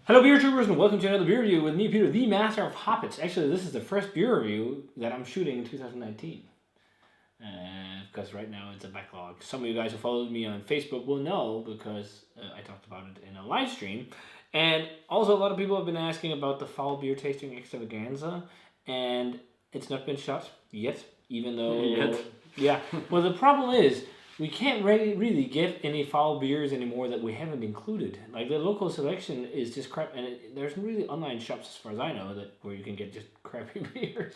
Hello, beer troopers, and welcome to another beer review with me, Peter, the master of hoppets. Actually, this is the first beer review that I'm shooting in 2019. Because right now it's a backlog. Some of you guys who followed me on Facebook will know because I talked about it in a live stream. And also, a lot of people have been asking about the foul beer tasting extravaganza, and it's not been shot yet, even though. Yet. Yeah. Well, the problem is, we can't really get any foul beers anymore that we haven't included. Like the local selection is just crap, and there's really online shops, as far as I know, that where you can get just crappy beers.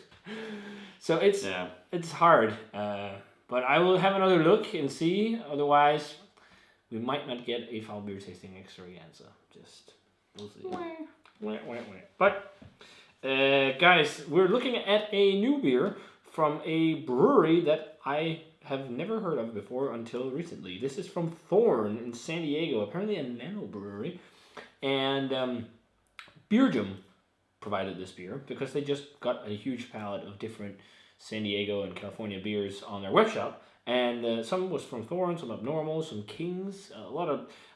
So it's hard, but I will have another look and see. Otherwise, we might not get a foul beer tasting extravaganza. Just we'll see. But guys, we're looking at a new beer from a brewery that I have never heard of before until recently. This is from Thorn in San Diego, apparently a nano brewery. And Brewery provided this beer because they just got a huge palette of different San Diego and California beers on their web shop. And some was from Thorn, some Abnormal, some Kings,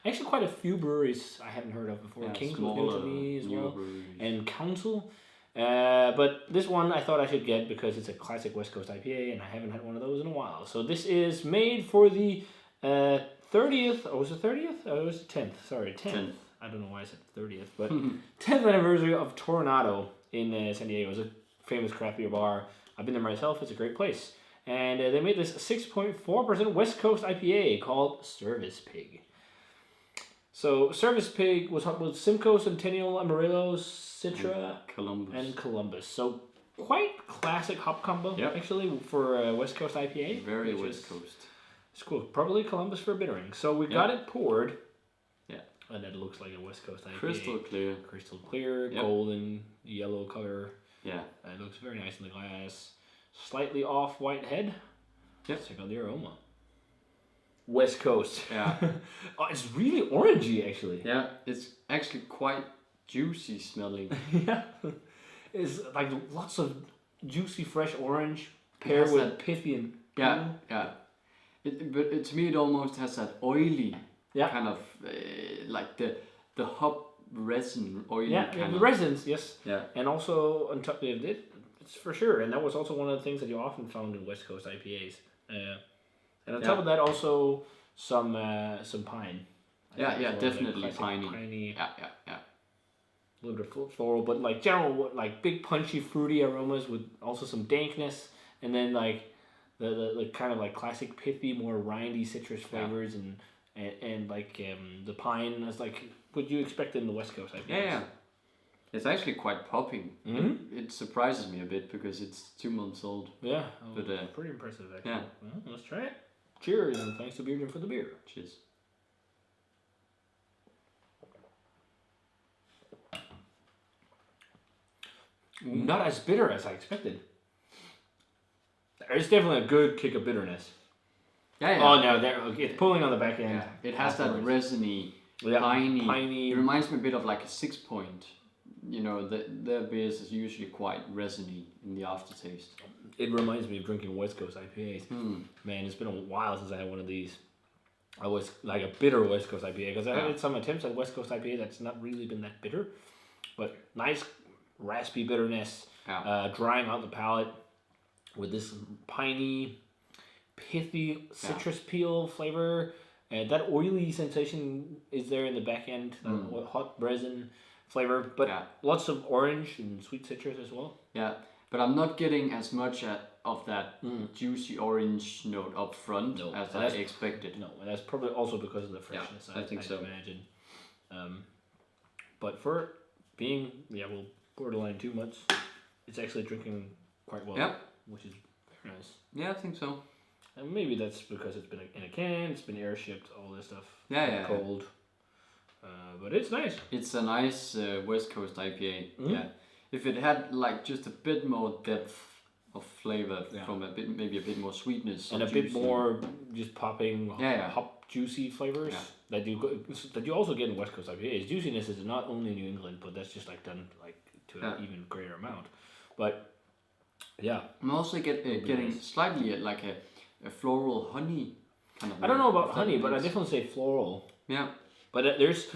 actually quite a few breweries I haven't heard of before. Yeah, Kings was new to me as well, breweries. and Council. But this one I thought I should get because it's a classic West Coast IPA, and I haven't had one of those in a while. So this is made for the 30th, or was it 30th? Oh, it was 10th, sorry, 10th. I don't know why I said 30th, but 10th anniversary of Tornado in San Diego. It's a famous craft beer bar. I've been there myself, it's a great place. And they made this 6.4% West Coast IPA called Service Pig. So Service Pig was hopped with Simcoe, Centennial, Amarillo, Citra, and Columbus. So quite classic hop combo, actually, for West Coast IPA. Very West Coast. It's cool. Probably Columbus for bittering. So we got it poured. Yeah. And it looks like a West Coast IPA. Crystal clear. Golden, yellow color. Yeah. It looks very nice in the glass. Slightly off-white head. Yep. Check out the aroma. West Coast. Yeah. Oh, it's really orangey, actually. Yeah, it's actually quite juicy smelling. Yeah. It's like lots of juicy, fresh orange paired with pithy and yeah. But to me, it almost has that oily kind of like the hop resin oily kind of. The resins, yes. Yeah. And also on top of it, it's for sure. And that was also one of the things that you often found in West Coast IPAs. And on top of that, also some pine. Yeah, definitely piney. Yeah. A little bit of floral, but like general, like big punchy fruity aromas with also some dankness, and then like the kind of like classic pithy, more rindy citrus flavors, and like the pine is like what you expect in the West Coast IPAs. Yeah. It's actually quite popping. Mm-hmm. It surprises me a bit because it's 2 months old. Yeah, but pretty impressive actually. Yeah. Well, let's try it. Cheers, and thanks to Brewery for the beer. Cheers. Not as bitter as I expected. There's definitely a good kick of bitterness. Yeah. Oh no, it's pulling on the back end. Yeah. It has that resiny, piney. It reminds me a bit of like a 6 Point. You know, their beers is usually quite resiny in the aftertaste. It reminds me of drinking West Coast IPAs. Man, it's been a while since I had one of these. I was like a bitter West Coast IPA because I had some attempts at West Coast IPA that's not really been that bitter, but nice raspy bitterness, drying out the palate with this piney, pithy citrus peel flavor. And that oily sensation is there in the back end, hot resin flavor, but lots of orange and sweet citrus as well. Yeah, but I'm not getting as much of that juicy orange note up front as I expected. No, and that's probably also because of the freshness. I think so. Imagine. But for being borderline 2 months, it's actually drinking quite well. Yeah. Which is very nice. Yeah, I think so. And maybe that's because it's been in a can, it's been air shipped, all this stuff. Yeah. Cold. But it's nice. It's a nice West Coast IPA. Yeah. If it had like just a bit more depth of flavor from maybe a bit more sweetness and a bit more just popping hop juicy flavors that you also get in West Coast IPAs. Juiciness is not only New England, but that's just like done like to an even greater amount. But I'm also getting slightly like a floral honey kind of. I don't know about honey, but I definitely say floral. Yeah. But there's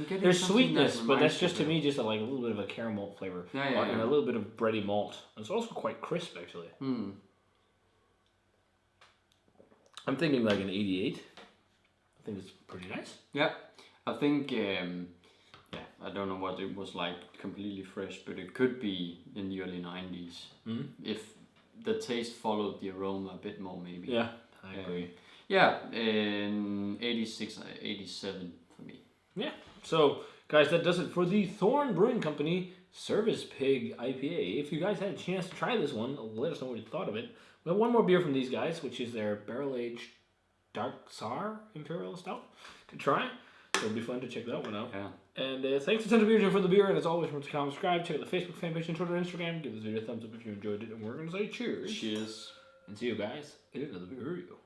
sweetness, but that's just to me. me just like a little bit of a caramel flavor. Yeah. And a little bit of bready malt. It's also quite crisp, actually. I'm thinking like an 88. I think it's pretty nice. Yeah, I think, I don't know what it was like completely fresh, but it could be in the early 90s. If the taste followed the aroma a bit more, maybe. Yeah, I agree. Yeah, in 86, 87 for me. Yeah, so guys, that does it for the Thorn Brewing Company Service Pig IPA. If you guys had a chance to try this one, let us know what you thought of it. We have one more beer from these guys, which is their barrel-aged Dark Sour Imperial Stout to try. So it'll be fun to check that one out. Yeah. And thanks to Central Beer for the beer, and as always, remember to comment, subscribe, check out the Facebook fan page and Twitter and Instagram. Give this video a thumbs up if you enjoyed it, and we're going to say cheers. Cheers. And see you guys in another beer review.